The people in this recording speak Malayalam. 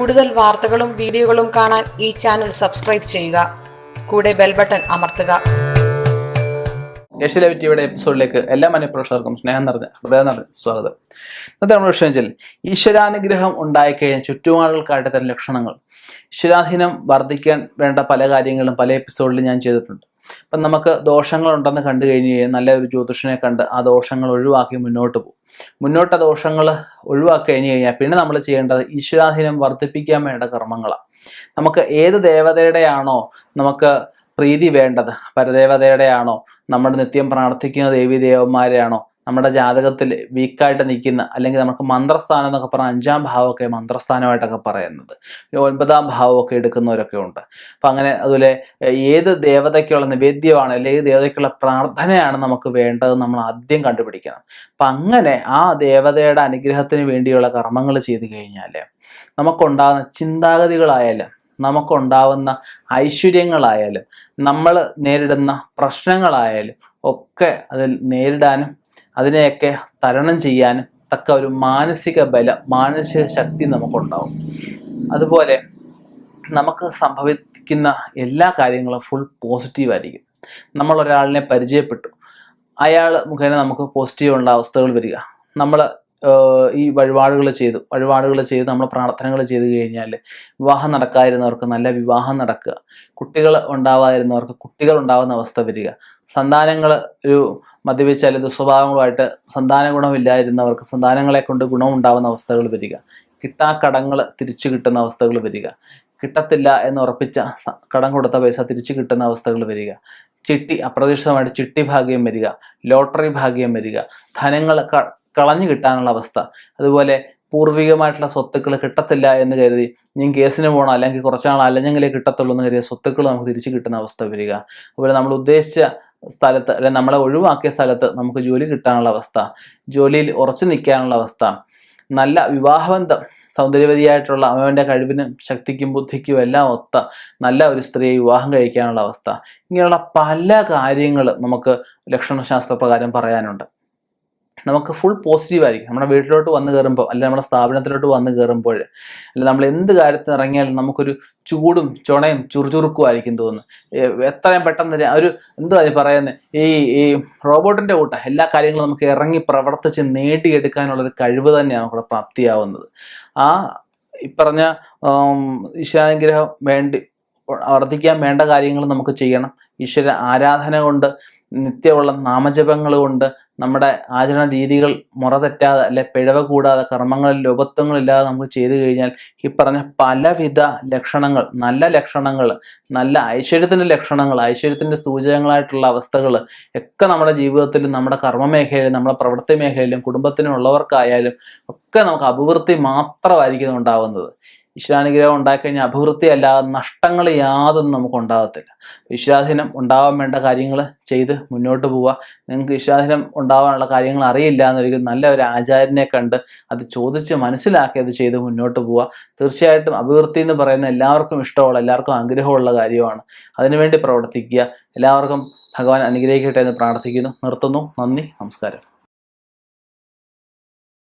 കൂടുതൽ വാർത്തകളും വീഡിയോകളും കാണാൻ ഈ ചാനൽ സബ്സ്ക്രൈബ് ചെയ്യുക. കൂടെ ബെൽ ബട്ടൺ അമർത്തുക. ഏഷ്യ ലൈവ് ടിവിയുടെ എപ്പിസോഡിലേക്ക് എല്ലാ മനഃപ്രേക്ഷകർക്കും സ്നേഹം നിറഞ്ഞ ഹൃദയം നിറഞ്ഞ സ്വാഗതം. ഇന്നത്തെ നമ്മുടെ വിഷയം ഈശ്വരാനുഗ്രഹം ഉണ്ടായിക്കഴിഞ്ഞാൽ ചുറ്റുപാടുകൾ കാട്ടത്തരം ലക്ഷണങ്ങൾ. ഈശ്വരാധീനം വർദ്ധിക്കാൻ വേണ്ട പല കാര്യങ്ങളും പല എപ്പിസോഡിലും ഞാൻ ചെയ്തിട്ടുണ്ട്. അപ്പം നമുക്ക് ദോഷങ്ങളുണ്ടെന്ന് കണ്ടു കഴിഞ്ഞ് കഴിഞ്ഞാൽ നല്ല ഒരു ജ്യോതിഷനെ കണ്ട് ആ ദോഷങ്ങൾ ഒഴിവാക്കി മുന്നോട്ട് പോകും. മുന്നോട്ട് ദോഷങ്ങൾ ഒഴിവാക്കി കഴിഞ്ഞ് കഴിഞ്ഞാൽ പിന്നെ നമ്മൾ ചെയ്യേണ്ടത് ഈശ്വരാധീനം വർദ്ധിപ്പിക്കാൻ വേണ്ട കർമ്മങ്ങളാണ്. നമുക്ക് ഏത് ദേവതയുടെയാണോ നമുക്ക് പ്രീതി വേണ്ടത്, പരദേവതയുടെയാണോ, നമ്മൾ നിത്യം പ്രാർത്ഥിക്കുന്ന ദേവീ ദേവന്മാരെയാണോ, നമ്മുടെ ജാതകത്തിൽ വീക്കായിട്ട് നിൽക്കുന്ന, അല്ലെങ്കിൽ നമുക്ക് മന്ത്രസ്ഥാനം എന്നൊക്കെ പറഞ്ഞാൽ 5ാം ഭാവമൊക്കെ മന്ത്രസ്ഥാനമായിട്ടൊക്കെ പറയുന്നത്, 9ാം ഭാവമൊക്കെ എടുക്കുന്നവരൊക്കെ ഉണ്ട്. അപ്പം അങ്ങനെ അതുപോലെ ഏത് ദേവതയ്ക്കുള്ള നിവേദ്യമാണ് അല്ലെങ്കിൽ ദേവതയ്ക്കുള്ള പ്രാർത്ഥനയാണ് നമുക്ക് വേണ്ടത് നമ്മൾ ആദ്യം കണ്ടുപിടിക്കണം. അപ്പം അങ്ങനെ ആ ദേവതയുടെ അനുഗ്രഹത്തിന് വേണ്ടിയുള്ള കർമ്മങ്ങൾ ചെയ്തു കഴിഞ്ഞാൽ നമുക്കുണ്ടാകുന്ന ചിന്താഗതികളായാലും നമുക്കുണ്ടാവുന്ന ഐശ്വര്യങ്ങളായാലും നമ്മൾ നേരിടുന്ന പ്രശ്നങ്ങളായാലും ഒക്കെ അതിൽ നേരിടാനും അതിനെയൊക്കെ തരണം ചെയ്യാനും തക്ക ഒരു മാനസിക ബലം, മാനസിക ശക്തി നമുക്കുണ്ടാവും. അതുപോലെ നമുക്ക് സംഭവിക്കുന്ന എല്ലാ കാര്യങ്ങളും ഫുൾ പോസിറ്റീവായിരിക്കും. നമ്മൾ ഒരാളിനെ പരിചയപ്പെട്ടു, അയാൾ മുഖേന നമുക്ക് പോസിറ്റീവുള്ള അവസ്ഥകൾ വരിക. നമ്മൾ ഈ വഴിപാടുകൾ ചെയ്ത് നമ്മൾ പ്രാർത്ഥനകൾ ചെയ്ത് കഴിഞ്ഞാൽ വിവാഹം നടക്കാതിരുന്നവർക്ക് നല്ല വിവാഹം നടക്കുക, കുട്ടികൾ ഉണ്ടാവാതിരുന്നവർക്ക് കുട്ടികൾ ഉണ്ടാകുന്ന അവസ്ഥ വരിക, സന്താനങ്ങൾ ഒരു മദ്യപിച്ചാൽ ദുസ്വഭാവങ്ങളുമായിട്ട് സന്താന ഗുണമില്ലാതിരുന്നവർക്ക് സന്താനങ്ങളെ കൊണ്ട് ഗുണമുണ്ടാകുന്ന അവസ്ഥകൾ വരിക, കിട്ടാക്കടങ്ങൾ തിരിച്ചു കിട്ടുന്ന അവസ്ഥകൾ വരിക, കിട്ടത്തില്ല എന്ന് ഉറപ്പിച്ച കടം കൊടുത്ത പൈസ തിരിച്ചു കിട്ടുന്ന അവസ്ഥകൾ വരിക, അപ്രതീക്ഷിതമായിട്ട് ചിട്ടി ഭാഗ്യം വരിക, ലോട്ടറി ഭാഗ്യം വരിക, ധനങ്ങൾ കളഞ്ഞു കിട്ടാനുള്ള അവസ്ഥ, അതുപോലെ പൂർവികമായിട്ടുള്ള സ്വത്തുക്കൾ കിട്ടത്തില്ല എന്ന് കരുതി ഞാൻ കേസിന് പോകണം അല്ലെങ്കിൽ കുറച്ചാൾ അലഞ്ഞെങ്കിലേ കിട്ടത്തുള്ളൂ എന്ന് കരുതിയ സ്വത്തുക്കൾ നമുക്ക് തിരിച്ചു കിട്ടുന്ന അവസ്ഥ വരിക. അതുപോലെ നമ്മൾ ഉദ്ദേശിച്ച സ്ഥലത്ത് അല്ലെങ്കിൽ നമ്മളെ ഒഴിവാക്കിയ സ്ഥലത്ത് നമുക്ക് ജോലി കിട്ടാനുള്ള അവസ്ഥ, ജോലിയിൽ ഉറച്ചു നിൽക്കാനുള്ള അവസ്ഥ, നല്ല വിവാഹബന്ധം, സൗന്ദര്യവതിയായിട്ടുള്ള അവൻ്റെ കഴിവിനും ശക്തിക്കും ബുദ്ധിക്കും എല്ലാം ഒത്ത നല്ല ഒരു സ്ത്രീയെ വിവാഹം കഴിക്കാനുള്ള അവസ്ഥ, ഇങ്ങനെയുള്ള പല കാര്യങ്ങൾ നമുക്ക് ലക്ഷണശാസ്ത്ര പ്രകാരം പറയാനുണ്ട്. നമുക്ക് ഫുൾ പോസിറ്റീവായിരിക്കും. നമ്മുടെ വീട്ടിലോട്ട് വന്ന് കയറുമ്പോൾ അല്ലെങ്കിൽ നമ്മുടെ സ്ഥാപനത്തിലോട്ട് വന്ന് കയറുമ്പോൾ അല്ലെങ്കിൽ നമ്മൾ എന്ത് കാര്യത്തിന് ഇറങ്ങിയാലും നമുക്കൊരു ചൂടും ചുണയും ചുറുചുറുക്കും ആയിരിക്കും തോന്നുന്നു. എത്രയും പെട്ടെന്ന് ഒരു എന്തുവാ പറയുന്നത്, ഈ റോബോട്ടിൻ്റെ കൂട്ടം എല്ലാ കാര്യങ്ങളും നമുക്ക് ഇറങ്ങി പ്രവർത്തിച്ച് നേടിയെടുക്കാനുള്ളൊരു കഴിവ് തന്നെയാണ് നമുക്ക് പ്രാപ്തിയാവുന്നത്. ആ ഈ പറഞ്ഞ ഈശ്വരാനുഗ്രഹം വർദ്ധിക്കാൻ വേണ്ട കാര്യങ്ങൾ നമുക്ക് ചെയ്യണം. ഈശ്വര ആരാധന കൊണ്ട്, നിത്യമുള്ള നാമജപങ്ങൾ കൊണ്ട്, നമ്മുടെ ആചരണ രീതികൾ മുറ തെറ്റാതെ അല്ലെ പിഴവ് കൂടാതെ കർമ്മങ്ങളിൽ ലോപത്വങ്ങളില്ലാതെ നമുക്ക് ചെയ്തു കഴിഞ്ഞാൽ ഈ പറഞ്ഞ പലവിധ ലക്ഷണങ്ങൾ, നല്ല ലക്ഷണങ്ങൾ, നല്ല ഐശ്വര്യത്തിൻ്റെ ലക്ഷണങ്ങൾ, ഐശ്വര്യത്തിൻ്റെ സൂചകങ്ങളായിട്ടുള്ള അവസ്ഥകൾ ഒക്കെ നമ്മുടെ ജീവിതത്തിലും നമ്മുടെ കർമ്മ മേഖലയിലും നമ്മുടെ പ്രവൃത്തി മേഖലയിലും കുടുംബത്തിനുള്ളവർക്കായാലും ഒക്കെ നമുക്ക് അഭിവൃദ്ധി മാത്രമായിരിക്കും ഉണ്ടാകുന്നത്. ഈശ്വരാനുഗ്രഹം ഉണ്ടായിക്കഴിഞ്ഞാൽ അഭിവൃദ്ധി അല്ലാതെ നഷ്ടങ്ങൾ യാതൊന്നും നമുക്ക് ഉണ്ടാകത്തില്ല. ഈശ്വരാധീനം ഉണ്ടാവാൻ വേണ്ട കാര്യങ്ങൾ ചെയ്ത് മുന്നോട്ട് പോവുക. നിങ്ങൾക്ക് ഈശ്വരാധീനം ഉണ്ടാവാനുള്ള കാര്യങ്ങൾ അറിയില്ല എന്നൊരിക്കലും നല്ല ഒരു ആചാര്യനെ കണ്ട് അത് ചോദിച്ച് മനസ്സിലാക്കി അത് ചെയ്ത് മുന്നോട്ട് പോവുക. തീർച്ചയായിട്ടും അഭിവൃദ്ധി എന്ന് പറയുന്ന എല്ലാവർക്കും ഇഷ്ടമുള്ള, എല്ലാവർക്കും ആഗ്രഹമുള്ള കാര്യമാണ്. അതിനുവേണ്ടി പ്രവർത്തിക്കുക. എല്ലാവർക്കും ഭഗവാൻ അനുഗ്രഹിക്കട്ടെ എന്ന് പ്രാർത്ഥിക്കുന്നു. നിർത്തുന്നു. നന്ദി, നമസ്കാരം.